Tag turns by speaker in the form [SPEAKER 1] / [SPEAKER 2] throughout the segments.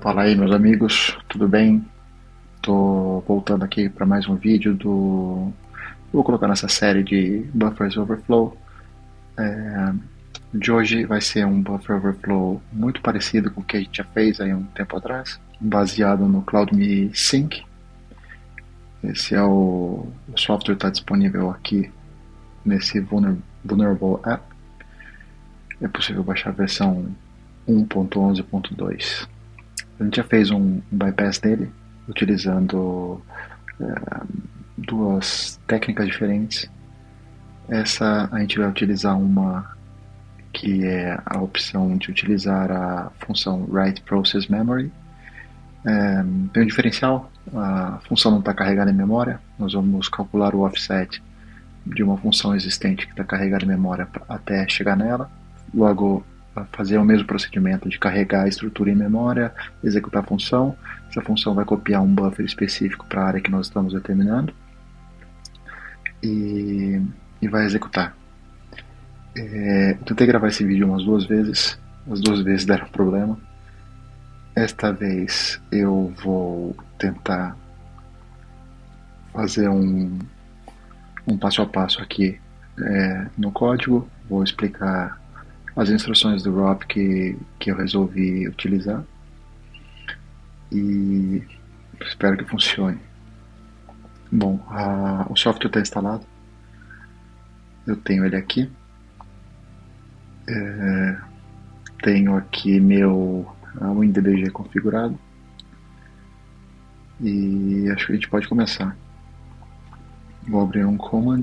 [SPEAKER 1] Fala aí, meus amigos, tudo bem? Tô voltando aqui para mais um vídeo do. Vou colocar nessa série de Buffers Overflow. De hoje vai ser um Buffer Overflow muito parecido com o que a gente já fez aí um tempo atrás, baseado no CloudMe Sync. Esse é o software está disponível aqui nesse Vulnerable App. É possível baixar a versão 1.11.2. A gente já fez um bypass dele, utilizando duas técnicas diferentes. Essa a gente vai utilizar uma que é a opção de utilizar a função Write Process Memory. Tem um diferencial, a função não está carregada em memória, nós vamos calcular o offset de uma função existente que está carregada em memória até chegar nela, logo fazer o mesmo procedimento de carregar a estrutura em memória, executar a função. Essa função vai copiar um buffer específico para a área que nós estamos determinando e vai executar. Eu tentei gravar esse vídeo umas duas vezes, as duas vezes deram problema. Esta vez eu vou tentar fazer um passo a passo aqui no código, vou explicar as instruções do ROP que eu resolvi utilizar e espero que funcione. Bom, o software está instalado, eu tenho ele aqui, tenho aqui meu WinDBG configurado e acho que a gente pode começar. Vou abrir um command.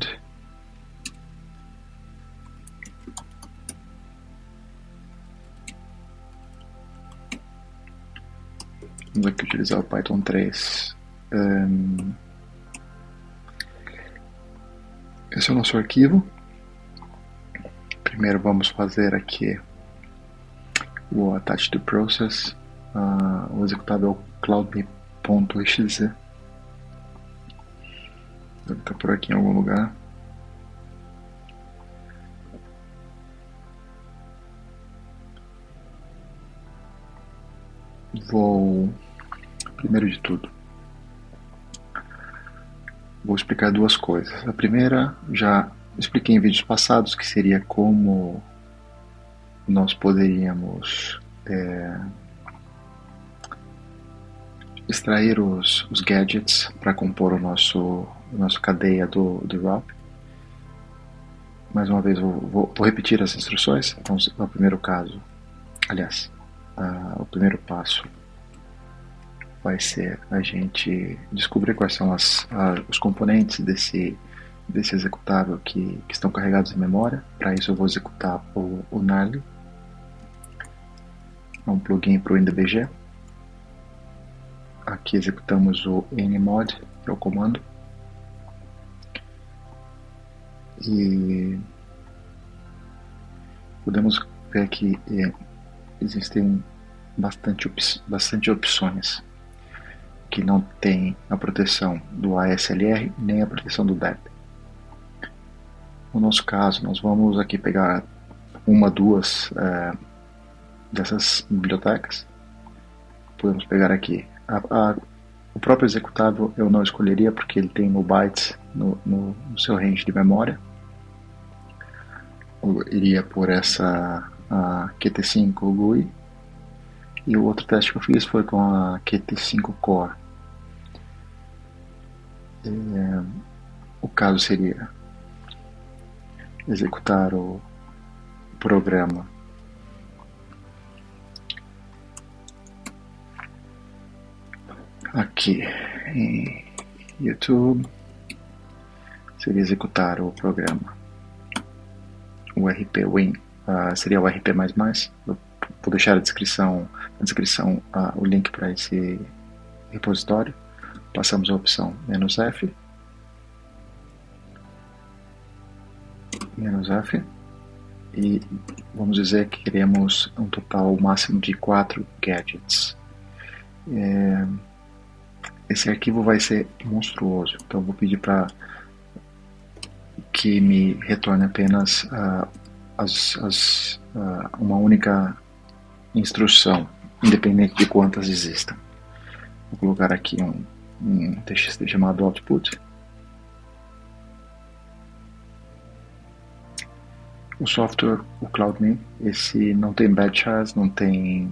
[SPEAKER 1] Vamos aqui utilizar o Python 3. Esse é o nosso arquivo. Primeiro vamos fazer aqui o attach to process, o executável cloudme.exe. Deve estar por aqui em algum lugar. Primeiro de tudo, vou explicar duas coisas. A primeira, já expliquei em vídeos passados, que seria como nós poderíamos extrair os gadgets para compor o nosso cadeia do ROP. Mais uma vez, vou repetir as instruções. Então, o primeiro caso, aliás, o primeiro passo vai ser a gente descobrir quais são os componentes desse executável que estão carregados em memória. Para isso eu vou executar o gnarly, um plugin para o WinDBG. Aqui executamos o nmod, que é o comando, e podemos ver que existem bastante opções que não tem a proteção do ASLR nem a proteção do DEP. No nosso caso, nós vamos aqui pegar duas dessas bibliotecas. Podemos pegar aqui o próprio executável. Eu não escolheria porque ele tem no bytes no seu range de memória. Eu iria por essa Qt5 GUI, e o outro teste que eu fiz foi com a Qt5 Core. O caso seria executar o programa aqui em YouTube, seria executar o programa, o RP-Win, seria o RP++. Eu vou deixar na descrição o link para esse repositório. Passamos a opção "-f", e vamos dizer que queremos um total máximo de 4 gadgets. Esse arquivo vai ser monstruoso, então eu vou pedir para que me retorne apenas uma única instrução independente de quantas existam. Vou colocar aqui um TXT chamado output. O software, o CloudMe, esse não tem batch has, não tem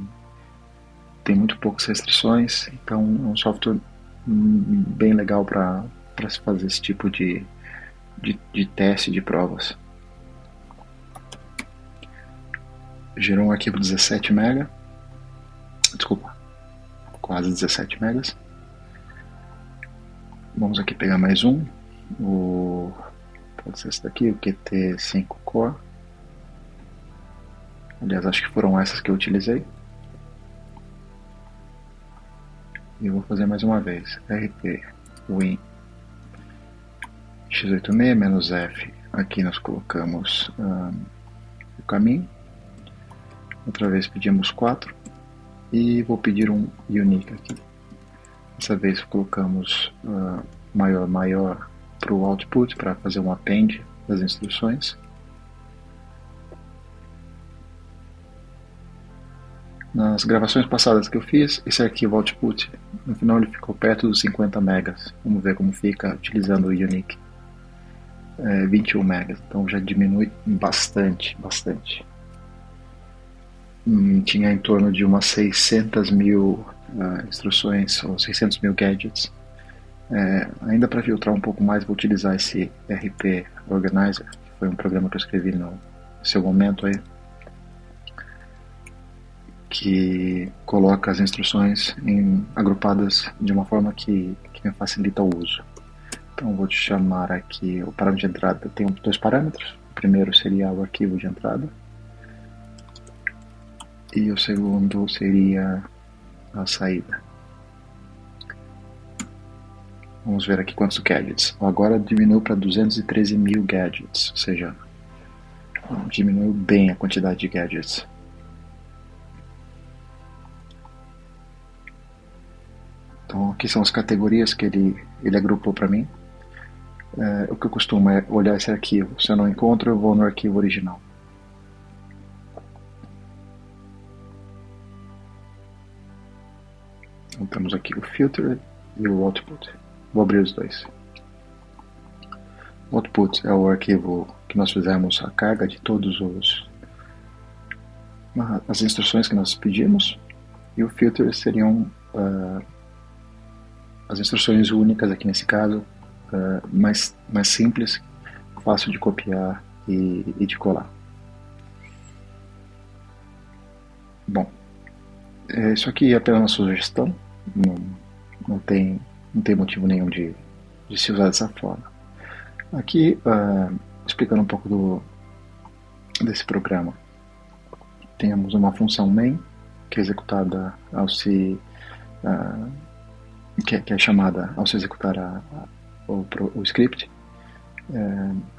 [SPEAKER 1] muito poucas restrições, então é um software bem legal para se fazer esse tipo de teste de provas. Gerou um arquivo 17 MB, desculpa, quase 17 megas. Vamos aqui pegar mais um, pode ser esse daqui, o Qt5 Core. Aliás, acho que foram essas que eu utilizei. E eu vou fazer mais uma vez. RP win x86-f. Aqui nós colocamos o caminho. Outra vez pedimos 4. E vou pedir um unique aqui. Dessa vez colocamos maior para o output, para fazer um append das instruções. Nas gravações passadas que eu fiz, esse arquivo output, no final ele ficou perto dos 50 megas. Vamos ver como fica utilizando o unique. 21 megas, então já diminui bastante. Tinha em torno de umas 600 mil instruções, ou 600 mil gadgets. Ainda para filtrar um pouco mais, vou utilizar esse RP Organizer, que foi um programa que eu escrevi no seu momento aí, que coloca as instruções agrupadas de uma forma que me facilita o uso. Então vou te chamar aqui o parâmetro de entrada. Tem dois parâmetros. O primeiro seria o arquivo de entrada e o segundo seria a saída. Vamos ver aqui quantos gadgets. Agora diminuiu para 213 mil gadgets, ou seja, diminuiu bem a quantidade de gadgets. Então aqui são as categorias que ele agrupou para mim. O que eu costumo é olhar esse arquivo. Se eu não encontro, eu vou no arquivo original. Então temos aqui o filter e o output. Vou abrir os dois. O output é o arquivo que nós fizemos a carga de todos as instruções que nós pedimos, e o filter seriam as instruções únicas aqui nesse caso, mais simples, fácil de copiar e de colar. Bom, isso aqui é apenas uma sugestão, não tem motivo nenhum de se usar dessa forma. Aqui, explicando um pouco desse programa, temos uma função main, que é executada ao se que é chamada ao se executar o script.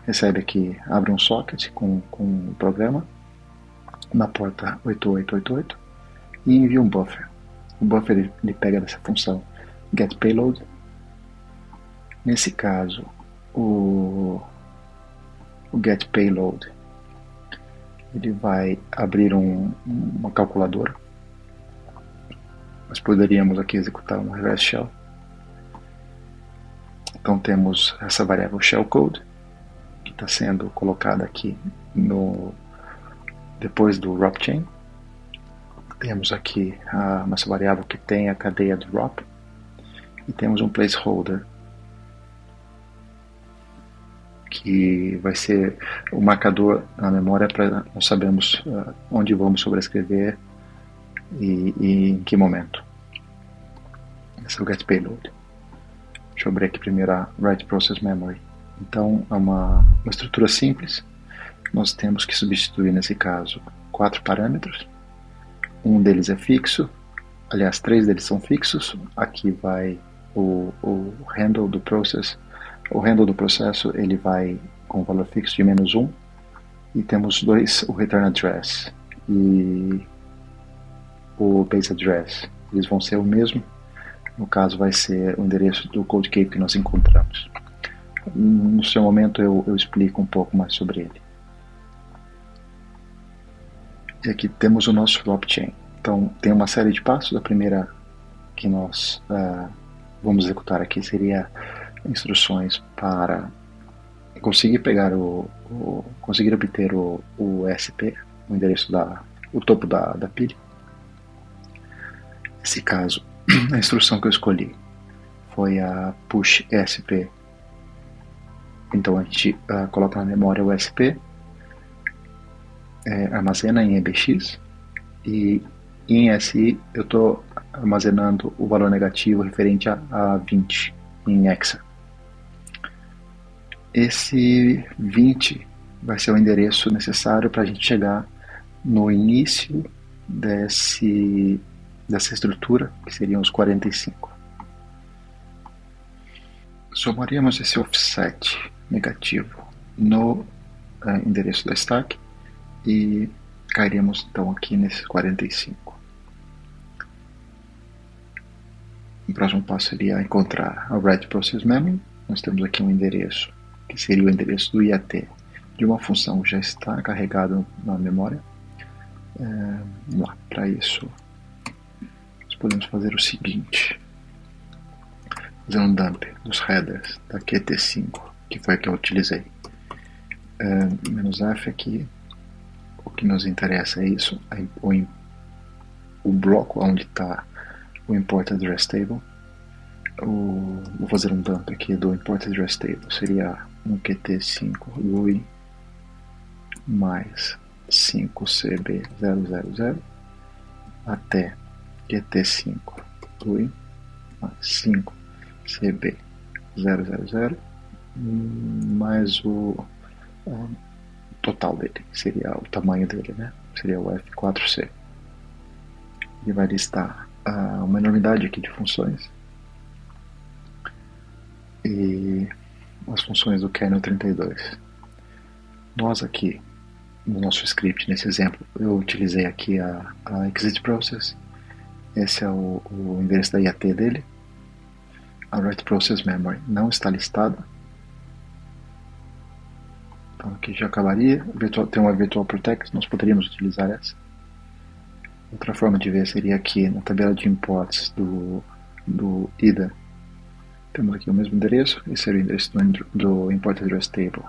[SPEAKER 1] Recebe aqui, abre um socket com o programa na porta 8888 e envia um buffer. O buffer ele pega dessa função getPayload. Nesse caso, o getPayload ele vai abrir uma calculadora. Nós poderíamos aqui executar um reverse shell. Então temos essa variável shellcode que está sendo colocada aqui depois do wrap chain. Temos aqui a nossa variável que tem a cadeia do wrap e temos um placeholder que vai ser o marcador na memória para nós sabermos onde vamos sobrescrever e em que momento. Esse é o getPayload. Deixa eu abrir aqui primeiro a write process memory. Então é uma estrutura simples. Nós temos que substituir nesse caso 4 parâmetros. Um deles é fixo, aliás 3 deles são fixos. Aqui vai o handle do process. O handle do processo ele vai com o valor fixo de -1. E temos 2, o return address e o base address. Eles vão ser o mesmo. No caso vai ser o endereço do code cave que nós encontramos. No seu momento eu explico um pouco mais sobre ele. E aqui temos o nosso wrap chain. Então, tem uma série de passos. A primeira que nós vamos executar aqui seria instruções para conseguir pegar conseguir obter o ESP, o endereço o topo da pilha. Nesse caso, a instrução que eu escolhi foi a push ESP. Então a gente coloca na memória o ESP, armazena em EBX, e em SI eu estou armazenando o valor negativo referente a 20 em hexa. Esse 20 vai ser o endereço necessário para a gente chegar no início dessa estrutura, que seriam os 45. Somaríamos esse offset negativo no endereço da stack e cairíamos então aqui nesses 45. O próximo passo seria encontrar a Write Process Memory. Nós temos aqui um endereço que seria o endereço do IAT de uma função que já está carregada na memória. Vamos lá, para isso nós podemos fazer o seguinte: fazer um dump dos headers da QT5, que foi a que eu utilizei. "-f" aqui, o que nos interessa é isso, o bloco onde está o import address table. Vou fazer um dump aqui do import address table, seria um QT5 GUI mais 5CB000 até QT5 GUI mais 5CB000 mais o total dele, seria o tamanho dele, né? Seria o F4C. Ele vai listar uma enormidade aqui de funções e as funções do kernel 32. Nós aqui, no nosso script, nesse exemplo, eu utilizei aqui a exit process. Esse é o endereço da IAT dele. A write process memory não está listada. Então aqui já acabaria. Tem uma virtual protect, nós poderíamos utilizar essa. Outra forma de ver seria aqui na tabela de imports do IDA. Temos aqui o mesmo endereço, esse é o endereço do import address table.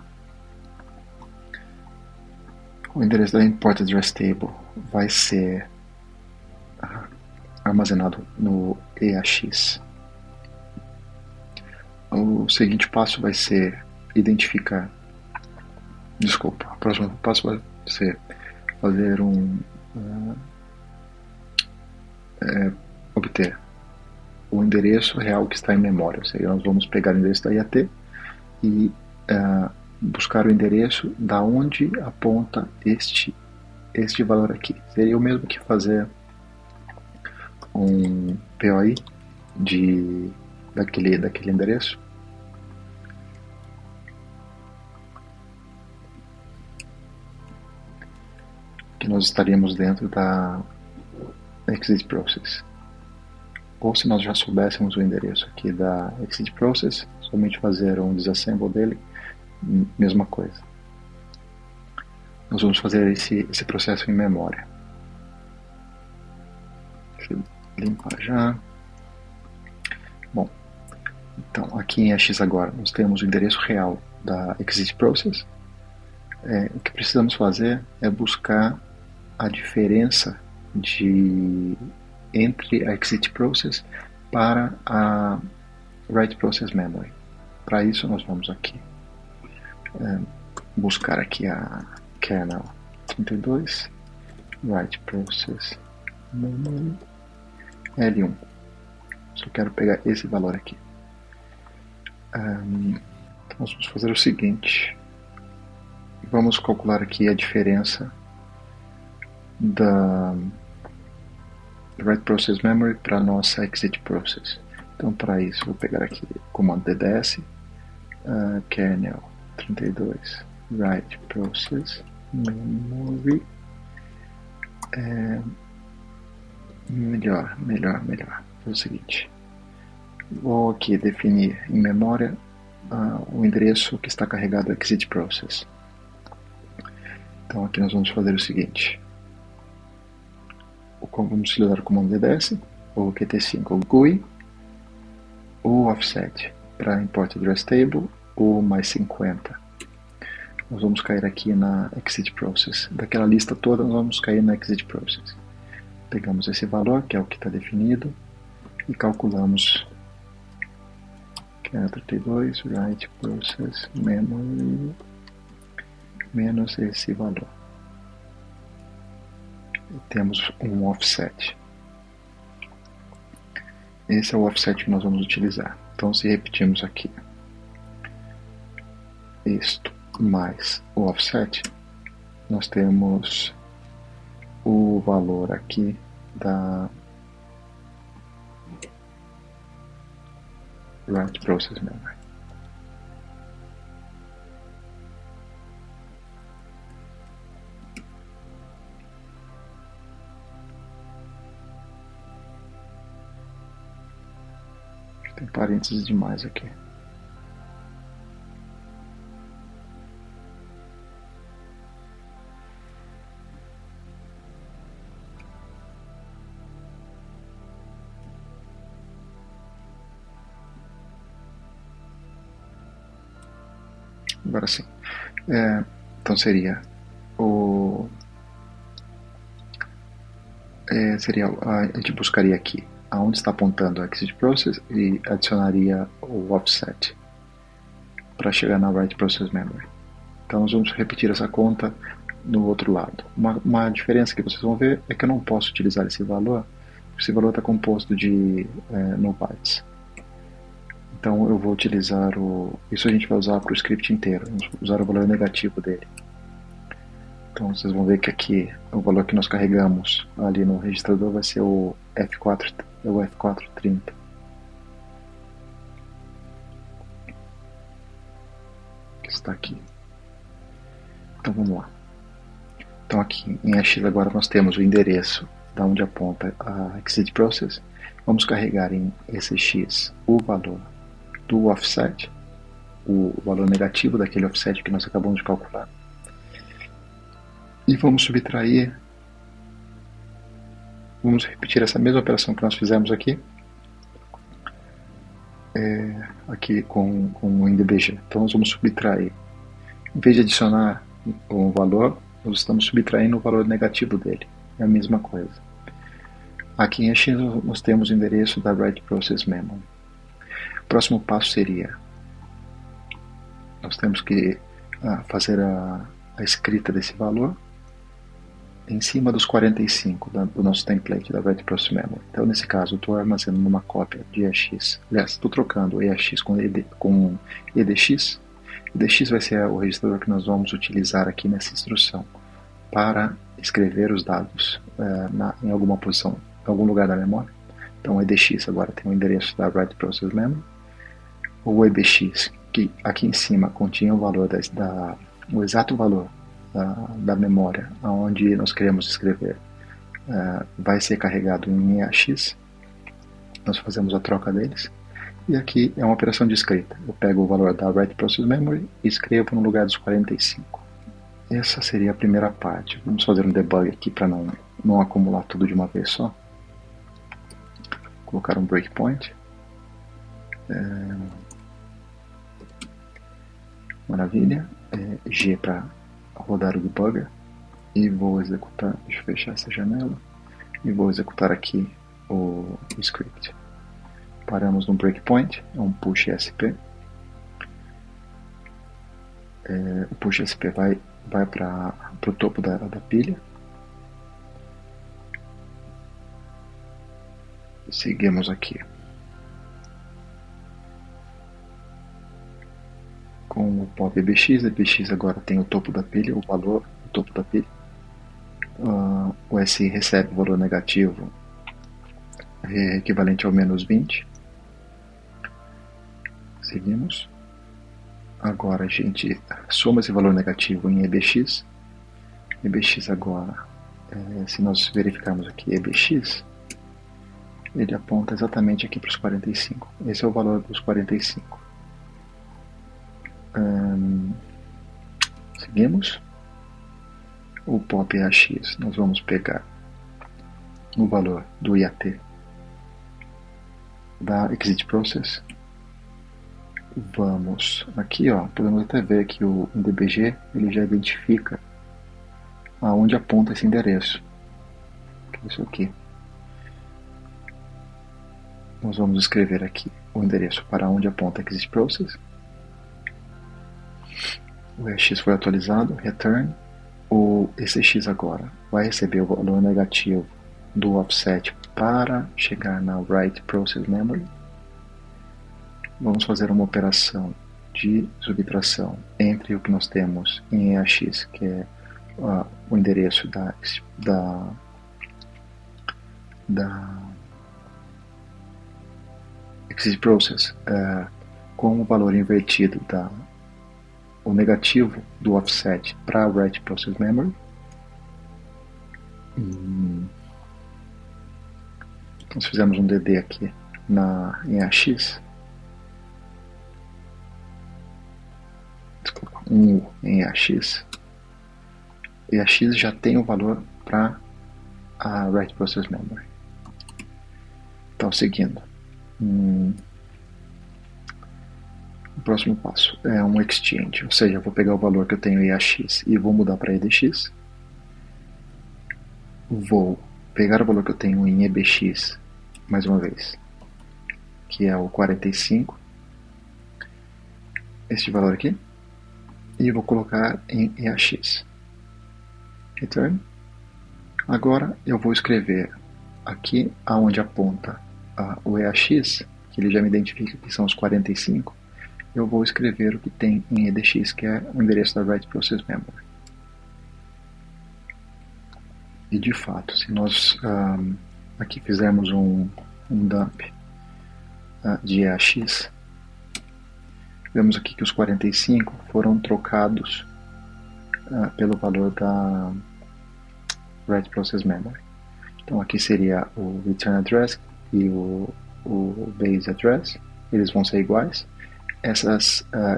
[SPEAKER 1] O endereço da import address table vai ser armazenado no EAX. O seguinte passo vai ser identificar. Desculpa, o próximo passo vai ser fazer obter o endereço real que está em memória. Ou seja, nós vamos pegar o endereço da IAT e buscar o endereço da onde aponta este valor aqui. Seria o mesmo que fazer um POI daquele endereço. Que nós estaríamos dentro da exit process. Ou se nós já soubéssemos o endereço aqui da exit process, somente fazer um disassemble dele, mesma coisa. Nós vamos fazer esse processo em memória. Deixa eu limpar já. Bom, então aqui em EAX agora nós temos o endereço real da exit process. O que precisamos fazer é buscar a diferença entre a exit process para a write process memory. Para isso nós vamos aqui buscar aqui a kernel 32 write process memory L1. Só quero pegar esse valor aqui. Então nós vamos fazer o seguinte: vamos calcular aqui a diferença da write process memory para a nossa exit process. Então para isso vou pegar aqui o comando DDS kernel 32 write process memory. Melhor. É o seguinte: vou aqui definir em memória o endereço que está carregado no exit process. Então aqui nós vamos fazer o seguinte: vamos utilizar o comando DDS, o QT5, o GUI, o offset para import address table, o mais 50. Nós vamos cair aqui na exit process. Daquela lista toda, nós vamos cair na exit process. Pegamos esse valor, que é o que está definido, e calculamos que é 32, write process memory, menos esse valor. E temos um offset. Esse é o offset que nós vamos utilizar. Então, se repetirmos aqui isto mais o offset, nós temos o valor aqui da write process memory. Tem parênteses demais aqui. Agora sim. Então seria a gente buscaria aqui aonde está apontando o exit process e adicionaria o offset para chegar na write process memory. Então nós vamos repetir essa conta no outro lado. Uma diferença que vocês vão ver é que eu não posso utilizar esse valor, porque esse valor está composto de no bytes. Então eu vou utilizar isso a gente vai usar para o script inteiro, vamos usar o valor negativo dele. Então vocês vão ver que aqui o valor que nós carregamos ali no registrador vai ser o F430. Que está aqui. Então vamos lá. Então aqui em AX agora nós temos o endereço da onde aponta a exit process. Vamos carregar em ECX o valor do offset, o valor negativo daquele offset que nós acabamos de calcular. E vamos subtrair, vamos repetir essa mesma operação que nós fizemos aqui, aqui com o INDBG. Então nós vamos subtrair, em vez de adicionar um valor, nós estamos subtraindo o valor negativo dele, é a mesma coisa. Aqui em AX nós temos o endereço da write process memory. O próximo passo seria, nós temos que fazer a escrita desse valor em cima dos 45 do nosso template da write process memory. Então nesse caso eu estou armazenando uma cópia de EAX, aliás, estou trocando EAX com EDX. EDX vai ser o registrador que nós vamos utilizar aqui nessa instrução para escrever os dados em alguma posição, em algum lugar da memória. Então o EDX agora tem o endereço da write process memory. O EBX, que aqui em cima continha o valor o exato valor da memória onde nós queremos escrever, vai ser carregado em EAX. Nós fazemos a troca deles. E aqui é uma operação de escrita. Eu pego o valor da write process memory e escrevo no lugar dos 45. Essa seria a primeira parte. Vamos fazer um debug aqui para não acumular tudo de uma vez só. Colocar um breakpoint. Maravilha. G para rodar o debugger. E vou executar, deixa eu fechar essa janela. E vou executar aqui o script. Paramos no breakpoint, é um push SP. O push SP vai para o topo da pilha. Seguimos aqui com o pop EBX. EBX agora tem o topo da pilha, o valor do topo da pilha. O SI recebe o valor negativo equivalente ao menos 20. Seguimos. Agora a gente soma esse valor negativo em EBX. EBX agora, se nós verificarmos aqui EBX, ele aponta exatamente aqui para os 45. Esse é o valor dos 45. Seguimos. O pop AX, nós vamos pegar o valor do IAT da exit process, vamos aqui, ó, podemos até ver que o DBG ele já identifica aonde aponta esse endereço, que é isso aqui. Nós vamos escrever aqui o endereço para onde aponta a exit process. O EX foi atualizado, return. O ECX agora vai receber o valor negativo do offset para chegar na write process memory. Vamos fazer uma operação de subtração entre o que nós temos em EAX, que é o endereço da exit process, com o valor invertido o negativo do offset para a write process memory. Nós fizemos um DD aqui em AX, desculpa, um U em AX, e AX já tem o valor para a write process memory. Então, seguindo, o próximo passo é um exchange, ou seja, eu vou pegar o valor que eu tenho em AX e vou mudar para EDX. Vou pegar o valor que eu tenho em EBX, mais uma vez, que é o 45, este valor aqui, e vou colocar em EAX. Return. Agora eu vou escrever aqui aonde aponta o EAX, que ele já me identifica que são os 45, eu vou escrever o que tem em EDX, que é o endereço da write process memory. E de fato, se nós aqui fizermos um dump de EAX, vemos aqui que os 45 foram trocados pelo valor da write process memory. Então aqui seria o return address e o base address, eles vão ser iguais.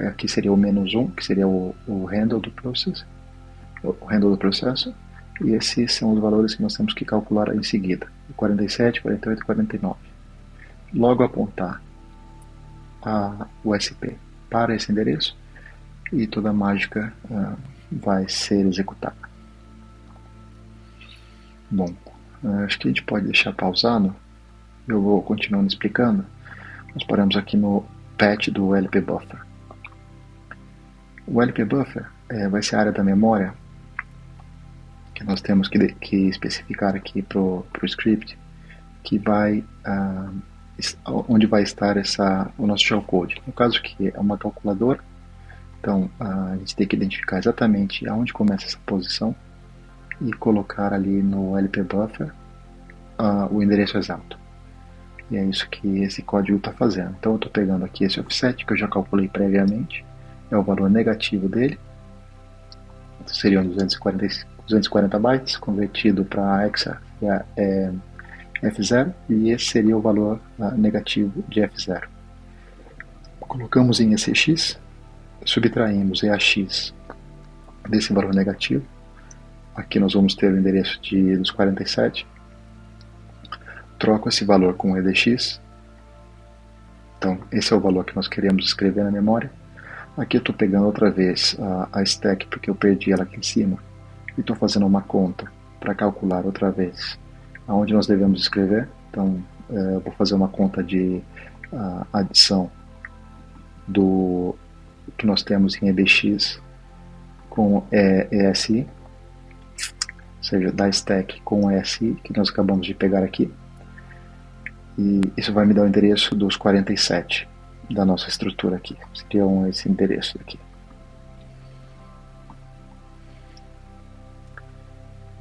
[SPEAKER 1] Aqui seria o -1, que seria o handle do processo, e esses são os valores que nós temos que calcular em seguida, 47, 48 e 49. Logo apontar o SP para esse endereço e toda a mágica vai ser executada. Bom, acho que a gente pode deixar pausado, eu vou continuando explicando. Nós paramos aqui no patch do LP Buffer. O LP Buffer vai ser a área da memória que nós temos que especificar aqui para o script, que onde vai estar o nosso shellcode. No caso aqui é uma calculadora, então a gente tem que identificar exatamente aonde começa essa posição e colocar ali no LP Buffer o endereço exato. E é isso que esse código está fazendo. Então eu estou pegando aqui esse offset que eu já calculei previamente, é o valor negativo dele, seriam 240 bytes, convertido para hexa F0, e esse seria o valor negativo de F0. Colocamos em ECX, subtraímos EAX desse valor negativo. Aqui nós vamos ter o endereço dos 47. Troco esse valor com o EDX. Então, esse é o valor que nós queremos escrever na memória. Aqui eu estou pegando outra vez a stack, porque eu perdi ela aqui em cima. E estou fazendo uma conta para calcular outra vez aonde nós devemos escrever. Então, eu vou fazer uma conta de adição do que nós temos em EBX com ESI, ou seja, da stack com ESI, que nós acabamos de pegar aqui. E isso vai me dar o endereço dos 47 da nossa estrutura aqui. Seria esse endereço aqui.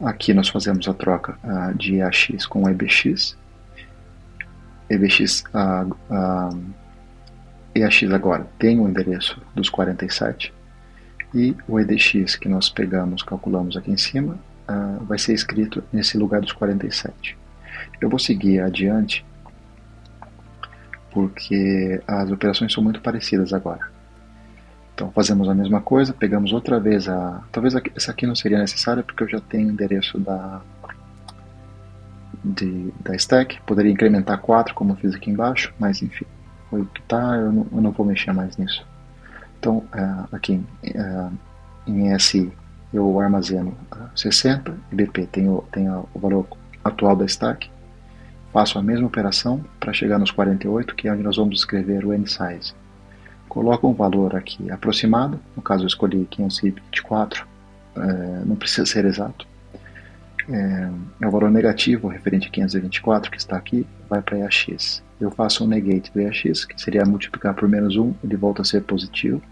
[SPEAKER 1] Aqui nós fazemos a troca de EAX com EBX. EAX agora tem o endereço dos 47. E o EDX que nós calculamos aqui em cima, vai ser escrito nesse lugar dos 47. Eu vou seguir adiante, porque as operações são muito parecidas agora. Então fazemos a mesma coisa, pegamos outra vez talvez essa aqui não seria necessária, porque eu já tenho o endereço da stack. Poderia incrementar 4, como eu fiz aqui embaixo, mas enfim, foi o que está, eu não vou mexer mais nisso. Então, aqui em SI eu armazeno 60, e BP tem o valor atual da stack, faço a mesma operação para chegar nos 48, que é onde nós vamos escrever o N-size. Coloco um valor aqui aproximado, no caso eu escolhi 524, não precisa ser exato. É o valor negativo referente a 524 que está aqui, vai para EAX. Eu faço um negate do EAX, que seria multiplicar por menos 1, ele volta a ser positivo.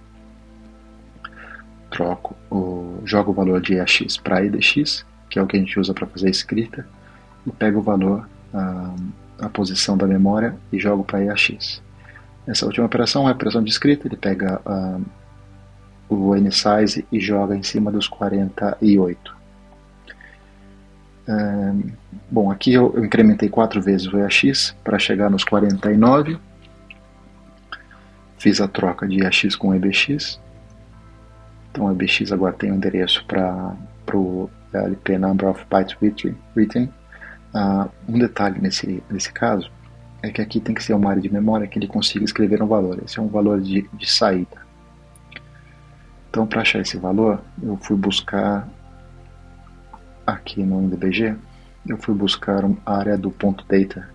[SPEAKER 1] Jogo o valor de EAX para EDX, que é o que a gente usa para fazer a escrita, e pego o valor, a posição da memória, e jogo para EAX. Essa última operação é a operação de escrita, ele pega o N-size e joga em cima dos 48. Bom, aqui eu incrementei 4 vezes o EAX para chegar nos 49. Fiz a troca de EAX com EBX. Então o EBX agora tem um endereço para o LP Number of Bytes Written. Um detalhe nesse caso é que aqui tem que ser uma área de memória que ele consiga escrever um valor. Esse é um valor de saída. Então, para achar esse valor, eu fui buscar aqui no INDBG, eu fui buscar a área do ponto data.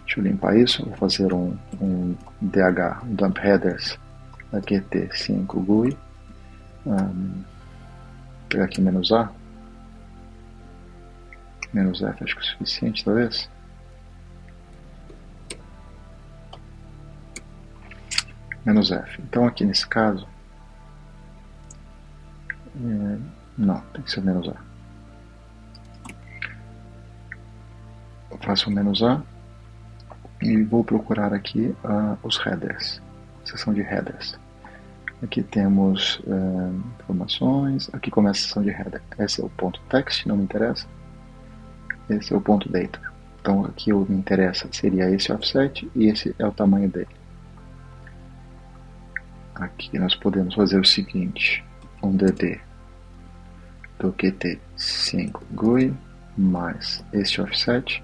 [SPEAKER 1] Deixa eu limpar isso, vou fazer um DH, um dump headers, aqui T5 GUI, pegar aqui menos A, menos F, acho que é o suficiente talvez. Menos F. Então aqui nesse caso, não, tem que ser menos A. Eu faço um menos A e vou procurar aqui os headers, seção de headers. Aqui temos informações, aqui começa a seção de header. Esse é o ponto text, não me interessa. Esse é o ponto data. Então aqui o que me interessa seria esse offset e esse é o tamanho dele. Aqui nós podemos fazer o seguinte, um dd do QT5 GUI mais este offset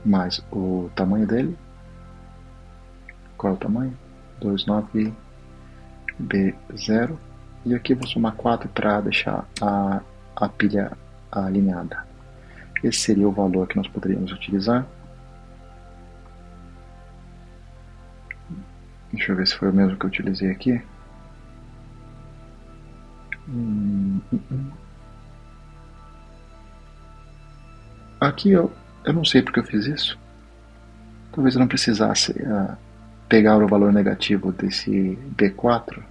[SPEAKER 1] mais o tamanho dele. Qual é o tamanho? 29B0, e aqui vou somar 4 para deixar a pilha alinhada. Esse seria o valor que nós poderíamos utilizar. Deixa eu ver se foi o mesmo que eu utilizei aqui. Aqui eu não sei porque eu fiz isso. Talvez eu não precisasse pegar o valor negativo desse B4,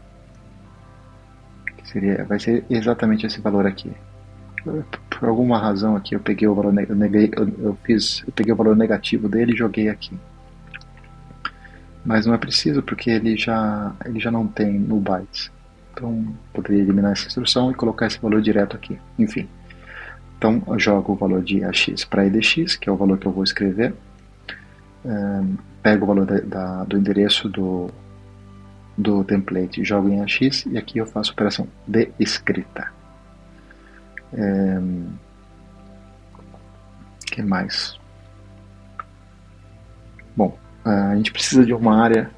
[SPEAKER 1] que vai ser exatamente esse valor aqui. Por alguma razão aqui eu peguei o valor peguei o valor negativo dele e joguei aqui. Mas não é preciso porque ele já não tem no bytes. Então poderia eliminar essa instrução e colocar esse valor direto aqui. Enfim. Então eu jogo o valor de AX para EDX, que é o valor que eu vou escrever. Pego o valor do endereço do template e jogo em AX, e aqui eu faço a operação de escrita. Que mais? Bom, a gente precisa de uma área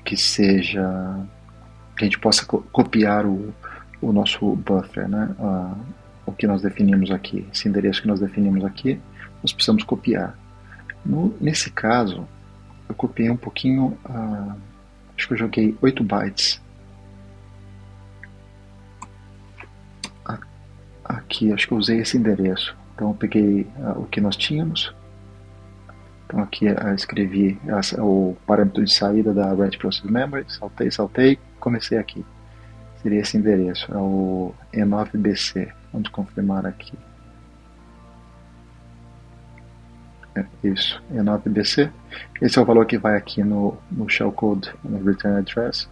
[SPEAKER 1] que a gente possa copiar o nosso buffer, né? O que nós definimos aqui, esse endereço que nós definimos aqui, nós precisamos copiar. Nesse caso, eu copiei um pouquinho, acho que eu joguei 8 bytes. Aqui, acho que eu usei esse endereço. Então eu peguei o que nós tínhamos. Então aqui eu escrevi o parâmetro de saída da Write Process Memory, saltei, comecei aqui. Seria esse endereço, é o E9BC. Vamos confirmar aqui. Isso, E9BC. Esse é o valor que vai aqui no shellcode, no return address,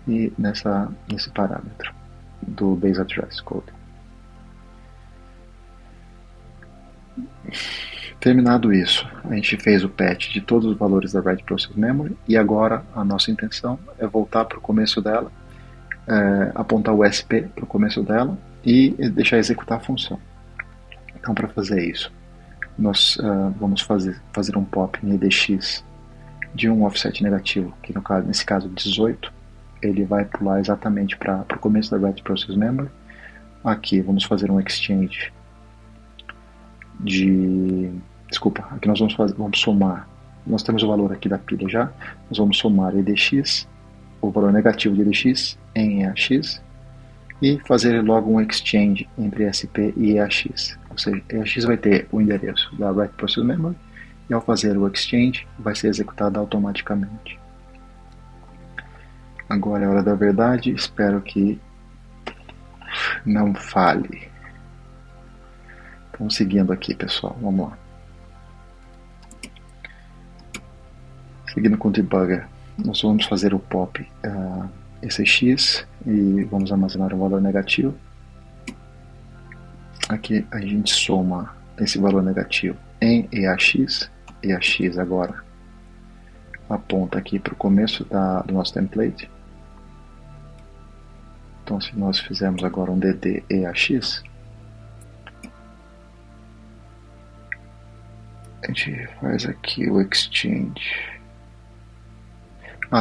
[SPEAKER 1] e nesse parâmetro do base address code. Terminado isso, a gente fez o patch de todos os valores da Write Process Memory, e agora a nossa intenção é voltar para o começo dela, apontar o SP para o começo dela e deixar executar a função. Então, para fazer isso, nós vamos fazer um pop em EDX de um offset negativo, que nesse caso 18, ele vai pular exatamente para o começo da Write Process Memory. Aqui vamos fazer um exchange desculpa, aqui nós vamos somar, nós temos o valor aqui da pilha já, nós vamos somar EDX, o valor negativo de EDX em EAX, e fazer logo um exchange entre SP e EAX. Ou seja, EAX vai ter o endereço da Write Process Memory, e ao fazer o exchange vai ser executado automaticamente. Agora é a hora da verdade, espero que não falhe. Então, seguindo aqui, pessoal, vamos lá. Seguindo com o debugger, nós vamos fazer o pop ECX e vamos armazenar o valor negativo. Aqui a gente soma esse valor negativo em EAX. EAX agora aponta aqui para o começo do nosso template. Então, se nós fizermos agora um DD EAX, a gente faz aqui o exchange.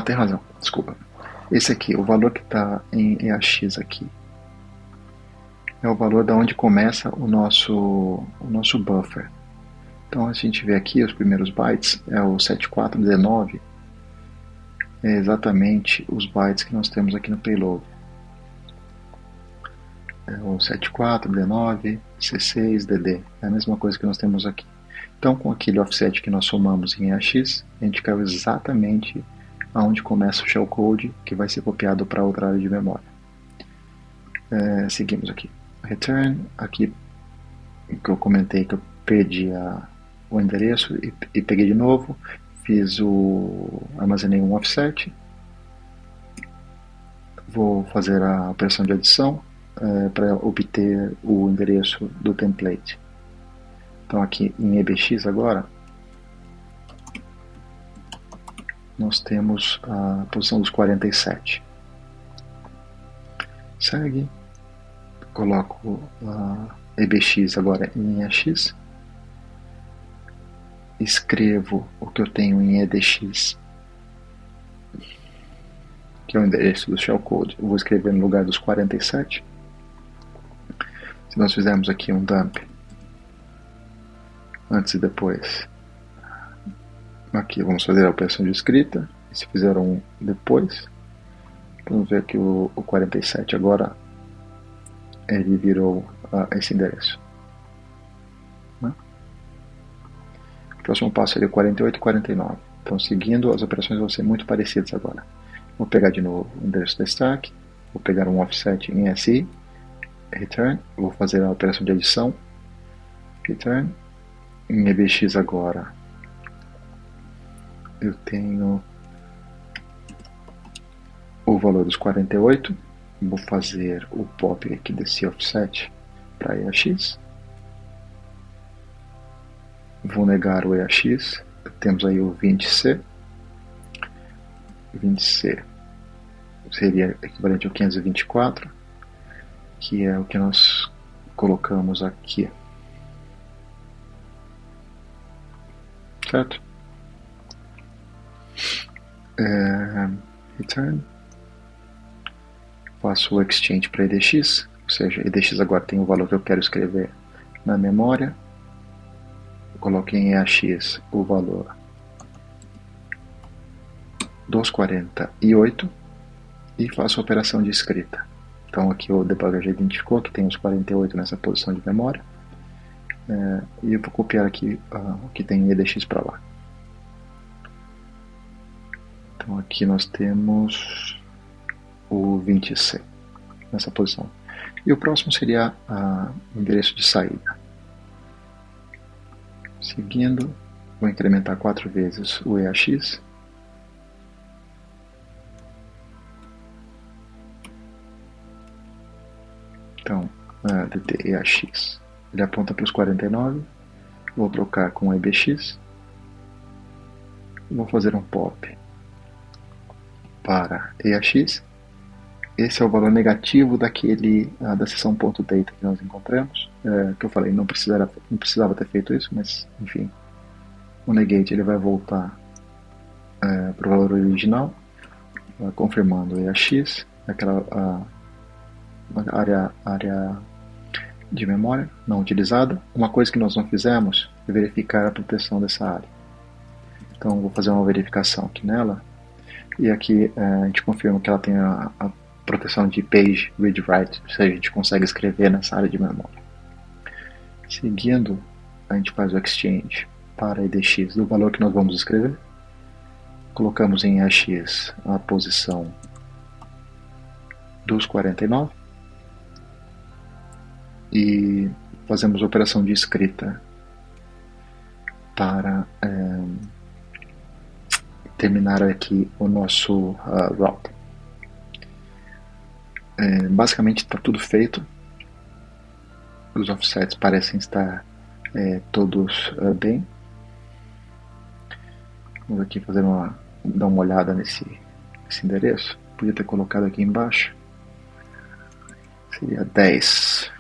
[SPEAKER 1] Tem razão, desculpa. Esse aqui, o valor que está em EAX aqui, é o valor da onde começa o nosso buffer. Então, a gente vê aqui os primeiros bytes, é o 7419, é exatamente os bytes que nós temos aqui no payload. É o 7419, C6, DD, é a mesma coisa que nós temos aqui. Então, com aquele offset que nós somamos em EAX, a gente caiu exatamente aonde começa o shellcode, que vai ser copiado para outra área de memória. Seguimos aqui. Return, aqui que eu comentei que eu perdi o endereço e peguei de novo, armazenei um offset, vou fazer a operação de adição para obter o endereço do template. Então aqui em EBX agora, nós temos a posição dos 47. Segue, coloco a EBX agora em EAX, escrevo o que eu tenho em EDX, que é o endereço do shellcode, eu vou escrever no lugar dos 47. Se nós fizermos aqui um dump, antes e depois, aqui vamos fazer a operação de escrita, e se fizer um depois, vamos ver que o 47 agora ele virou esse endereço. O próximo passo seria o 48 e 49. Então, seguindo, as operações vão ser muito parecidas agora. Vou pegar de novo o endereço da stack, vou pegar um offset em SI, return, vou fazer a operação de adição, return, em EBX agora eu tenho o valor dos 48, vou fazer o pop aqui desse offset para EAX, vou negar o EAX, temos aí o 20C, 20C seria equivalente ao 524, que é o que nós colocamos aqui, certo? Return, faço o exchange para EDX, ou seja, EDX agora tem o valor que eu quero escrever na memória, coloco em EAX o valor dos 48 e faço a operação de escrita. Então aqui o debugger já identificou que tem os 48 nessa posição de memória, e eu vou copiar aqui o que tem em EDX para lá. Então aqui nós temos o 20C nessa posição. E o próximo seria o endereço de saída. Seguindo, vou incrementar 4 vezes o EAX. Então, DT EAX, ele aponta para os 49. Vou trocar com EBX. Vou fazer um pop para EAX. esse é o valor negativo da seção .data que nós encontramos, que eu falei, não precisava ter feito isso, mas enfim, o negate ele vai voltar para o valor original, confirmando a x, aquela área de memória não utilizada. Uma coisa que nós não fizemos é verificar a proteção dessa área. Então vou fazer uma verificação aqui nela, e aqui a gente confirma que ela tem a proteção de page read write, ou seja, a gente consegue escrever nessa área de memória. Seguindo, a gente faz o exchange para edx do valor que nós vamos escrever. Colocamos em AX a posição dos 49 e fazemos a operação de escrita para terminar aqui o nosso route. Basicamente está tudo feito. Os offsets parecem estar todos bem. Vamos aqui dar uma olhada nesse endereço. Podia ter colocado aqui embaixo. Seria 10.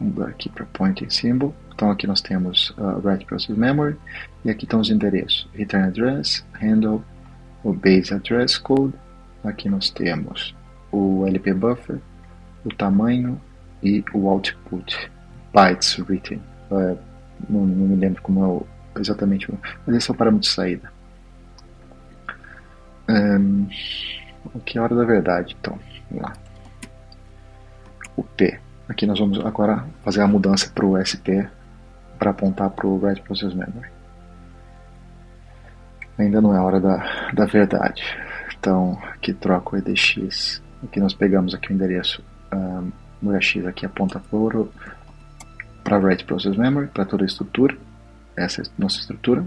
[SPEAKER 1] Vamos dar aqui para pointing symbol. Então aqui nós temos write process memory, e aqui estão os endereços: return address, handle, o base address code. Aqui nós temos o LP buffer, o tamanho e o output bytes written. Não me lembro como é exatamente, mas esse é o parâmetro de saída. O que é a hora da verdade, então vamos lá. O P, aqui nós vamos agora fazer a mudança para o SP para apontar para o write process memory. Ainda não é a hora da verdade, então aqui troco o edx. Aqui nós pegamos aqui o endereço o EAX aqui aponta para write process memory, para toda a estrutura. Essa é a nossa estrutura.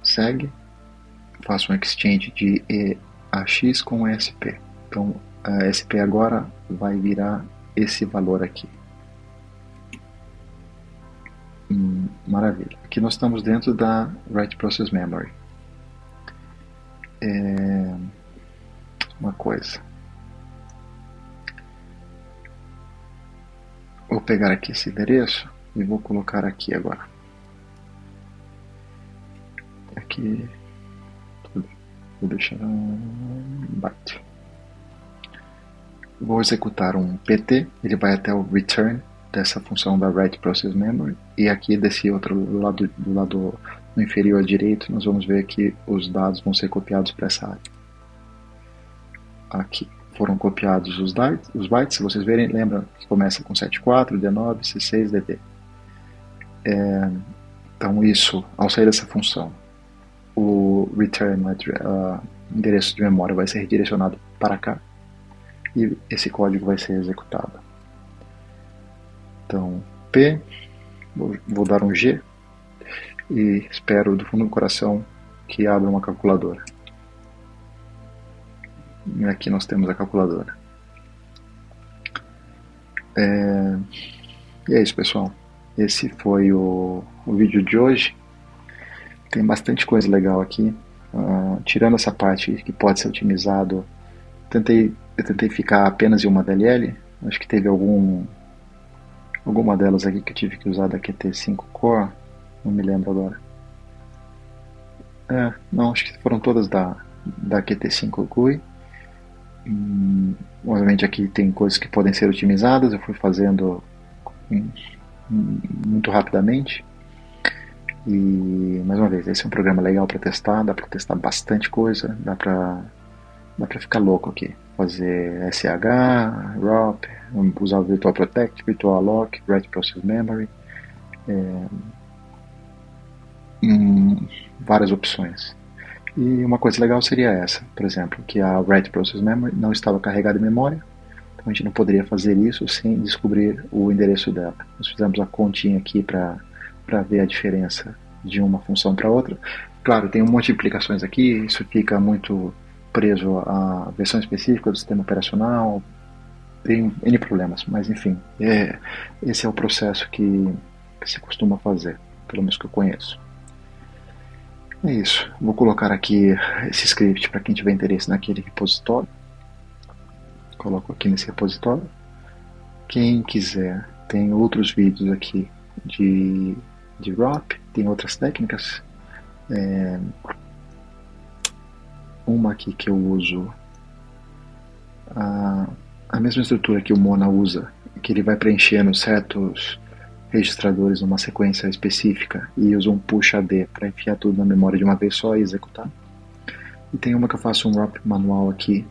[SPEAKER 1] Segue, faço um exchange de EAX com ESP. Então a ESP agora vai virar esse valor aqui. Maravilha. Aqui nós estamos dentro da write process memory. Uma coisa. Vou pegar aqui esse endereço e vou colocar aqui agora. Aqui vou deixar byte. Vou executar um pt, ele vai até o return dessa função da write process memory, e aqui desse outro do lado inferior direito nós vamos ver que os dados vão ser copiados para essa área. Aqui foram copiados os bytes, se vocês verem, lembra que começa com 74, D9, C6, DD. Então isso, ao sair dessa função, o return endereço de memória vai ser redirecionado para cá e esse código vai ser executado. Então P, vou dar um G e espero do fundo do coração que abra uma calculadora. E aqui nós temos a calculadora. E é isso, pessoal. Esse foi o vídeo de hoje. Tem bastante coisa legal aqui. Tirando essa parte que pode ser otimizado, eu tentei ficar apenas em uma DLL. Acho que teve alguma delas aqui que eu tive que usar da QT5 Core. Não me lembro agora. Não, acho que foram todas da QT5 GUI. Obviamente aqui tem coisas que podem ser otimizadas. Eu fui fazendo muito rapidamente. E mais uma vez, esse é um programa legal para testar. Dá para testar bastante coisa. Dá para ficar louco aqui. Fazer SH, ROP, usar o Virtual Protect, Virtual Lock, Write Process Memory. Várias opções. E uma coisa legal seria essa, por exemplo, que a Write Process Memory não estava carregada em memória, então a gente não poderia fazer isso sem descobrir o endereço dela. Nós fizemos a continha aqui para ver a diferença de uma função para outra. Claro, tem um monte de implicações aqui, isso fica muito preso à versão específica do sistema operacional, tem N problemas, mas enfim, esse é o processo que se costuma fazer, pelo menos que eu conheço. É isso. Vou colocar aqui esse script para quem tiver interesse naquele repositório. Coloco aqui nesse repositório. Quem quiser, tem outros vídeos aqui de ROP, tem outras técnicas. Uma aqui que eu uso a mesma estrutura que o Mona usa, que ele vai preenchendo certos registradores numa sequência específica e usa um push AD para enfiar tudo na memória de uma vez só e executar. E tem uma que eu faço um ROP manual aqui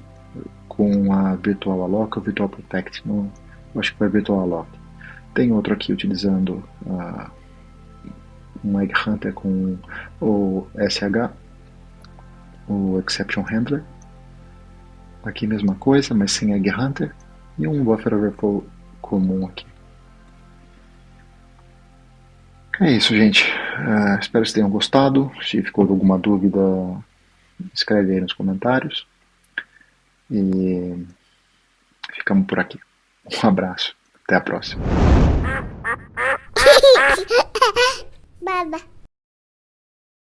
[SPEAKER 1] com a Virtual Alloc ou Virtual Protect, eu acho que foi Virtual Alloc. Tem outro aqui utilizando um Egg Hunter com o SH, o Exception Handler. Aqui mesma coisa, mas sem Egg Hunter. E um Buffer Overflow comum aqui. É isso, gente. Espero que tenham gostado. Se ficou alguma dúvida, escreve aí nos comentários. E ficamos por aqui. Um abraço. Até a próxima.
[SPEAKER 2] Baba.